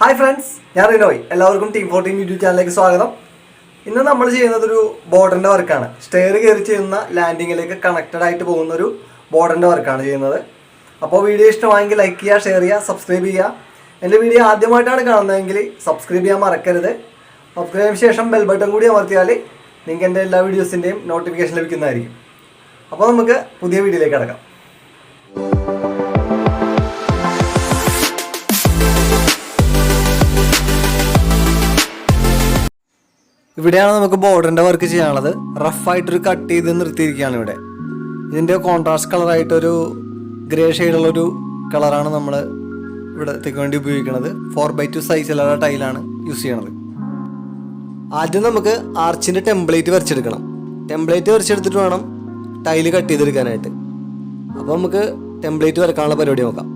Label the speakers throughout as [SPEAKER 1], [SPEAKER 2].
[SPEAKER 1] Hi friends, ഞാൻ റിനോയ്. എല്ലാവർക്കും team 14 YouTube ചാനലിലേക്ക് സ്വാഗതം. ഇന്ന് നമ്മൾ ചെയ്യുന്നതൊരു ബോർഡറിൻ്റെ വർക്കാണ്. സ്റ്റെയർ കയറി ചെയ്യുന്ന ലാൻഡിങ്ങിലേക്ക് കണക്റ്റഡ് ആയിട്ട് പോകുന്നൊരു ബോർഡറിൻ്റെ വർക്കാണ് ചെയ്യുന്നത്. അപ്പോൾ വീഡിയോ ഇഷ്ടമായെങ്കിൽ ലൈക്ക് ചെയ്യുക, ഷെയർ ചെയ്യുക, സബ്സ്ക്രൈബ് ചെയ്യുക. എൻ്റെ വീഡിയോ ആദ്യമായിട്ടാണ് കാണുന്നതെങ്കിൽ സബ്സ്ക്രൈബ് ചെയ്യാൻ മറക്കരുത്. സബ്സ്ക്രൈബ് ചെയ്തതിന് ശേഷം ബെൽ ബട്ടൺ കൂടി അമർത്തിയാൽ നിങ്ങൾക്ക് എൻ്റെ എല്ലാ വീഡിയോസിൻ്റെയും നോട്ടിഫിക്കേഷൻ ലഭിക്കുന്നതായിരിക്കും. അപ്പോൾ നമുക്ക് പുതിയ വീഡിയോയിലേക്ക് കടക്കാം. ഇവിടെയാണ് നമുക്ക് ബോർഡറിൻ്റെ വർക്ക് ചെയ്യാനുള്ളത്. റഫായിട്ടൊരു കട്ട് ചെയ്ത് നിർത്തിയിരിക്കുകയാണ് ഇവിടെ. ഇതിൻ്റെ കോൺട്രാസ്റ്റ് കളറായിട്ടൊരു ഗ്രേ ഷെയ്ഡുള്ളൊരു കളറാണ് നമ്മൾ ഇവിടത്തേക്ക് വേണ്ടി ഉപയോഗിക്കുന്നത്. 4x2 സൈസിലുള്ള ടൈലാണ് യൂസ് ചെയ്യണത്. ആദ്യം നമുക്ക് ആർച്ചിൻ്റെ ടെംപ്ലേറ്റ് വരച്ചെടുക്കണം. ടെംപ്ലേറ്റ് വരച്ചെടുത്തിട്ട് വേണം ടൈല് കട്ട് ചെയ്തെടുക്കാനായിട്ട്. അപ്പോൾ നമുക്ക് ടെംപ്ലേറ്റ് വരക്കാനുള്ള പരിപാടി നോക്കാം.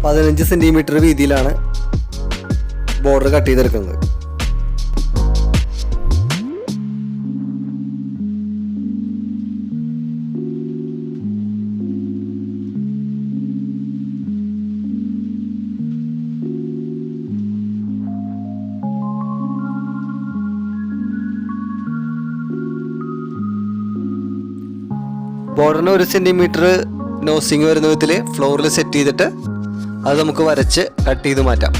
[SPEAKER 1] $15 സെൻറ്റിമീറ്റർ വീതിയിലാണ് ബോർഡർ കട്ട് ചെയ്തെടുക്കുന്നത്. ബോർഡറിന് 1 സെൻറ്റിമീറ്റർ നോസിങ് വരുന്ന വിധത്തിൽ ഫ്ലോറിൽ സെറ്റ് ചെയ്തിട്ട് അത് നമുക്ക് വരച്ച് കട്ട് ചെയ്ത് മാറ്റാം.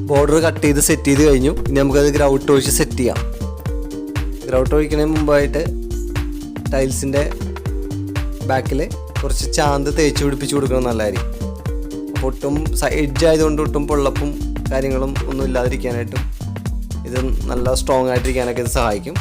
[SPEAKER 1] ബോർഡർ കട്ട് ചെയ്ത് സെറ്റ് ചെയ്ത് കഴിഞ്ഞു. ഇനി നമുക്കത് ഗ്രൗട്ട് ഒഴിച്ച് സെറ്റ് ചെയ്യാം. ഗ്രൗട്ട് ഒഴിക്കുന്നതിന് മുമ്പായിട്ട് ടൈൽസിൻ്റെ ബാക്കിൽ കുറച്ച് ചാന്ത് തേച്ച് പിടിപ്പിച്ച് കൊടുക്കണം നല്ലതായിരിക്കും. അപ്പോൾ ഒട്ടും എഡ്ജ് ആയതുകൊണ്ട് ഒട്ടും പൊള്ളപ്പും കാര്യങ്ങളും ഒന്നും ഇല്ലാതിരിക്കാനായിട്ടും ഇത് നല്ല സ്ട്രോങ് ആയിട്ടിരിക്കാനൊക്കെ ഇത് സഹായിക്കും.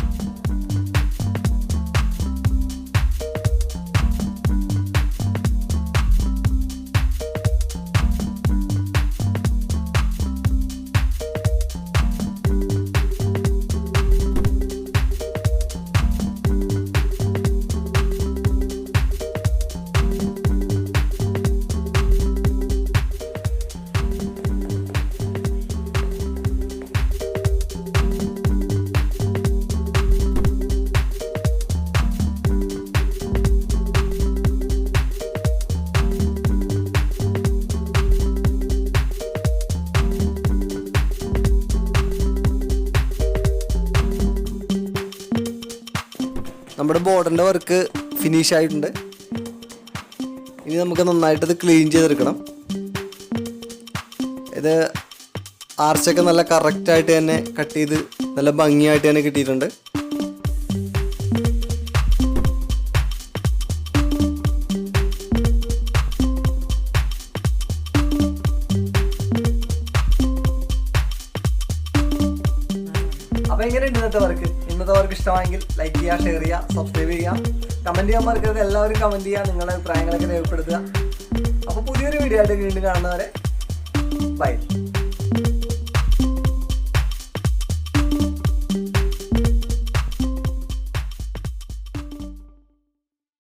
[SPEAKER 1] നമ്മുടെ ബോർഡറിൻ്റെ വർക്ക് ഫിനിഷ് ആയിട്ടുണ്ട്. ഇനി നമുക്ക് നന്നായിട്ടത് ക്ലീൻ ചെയ്തെടുക്കണം. ഇത് ആർച്ചൊക്കെ നല്ല കറക്റ്റായിട്ട് തന്നെ കട്ട് ചെയ്ത് നല്ല ഭംഗിയായിട്ട് തന്നെ കിട്ടിയിട്ടുണ്ട്. അപ്പോൾ എങ്ങനെയുണ്ട് ഇന്നത്തെ വർക്ക്? ഇന്നത്തെ വർക്ക് ഇഷ്ടമായെങ്കിൽ ലൈക്ക് ചെയ്യുക, ഷെയർ ചെയ്യുക, സബ്സ്ക്രൈബ് ചെയ്യുക. കമൻറ്റ് ചെയ്യാൻ മറക്കരുത്. എല്ലാവരും കമൻറ്റ് ചെയ്യുക, നിങ്ങളുടെ അഭിപ്രായങ്ങളൊക്കെ രേഖപ്പെടുത്തുക. അപ്പോൾ പുതിയൊരു വീഡിയോ ആയിട്ട് വീണ്ടും കാണുന്നവരെ ബൈ.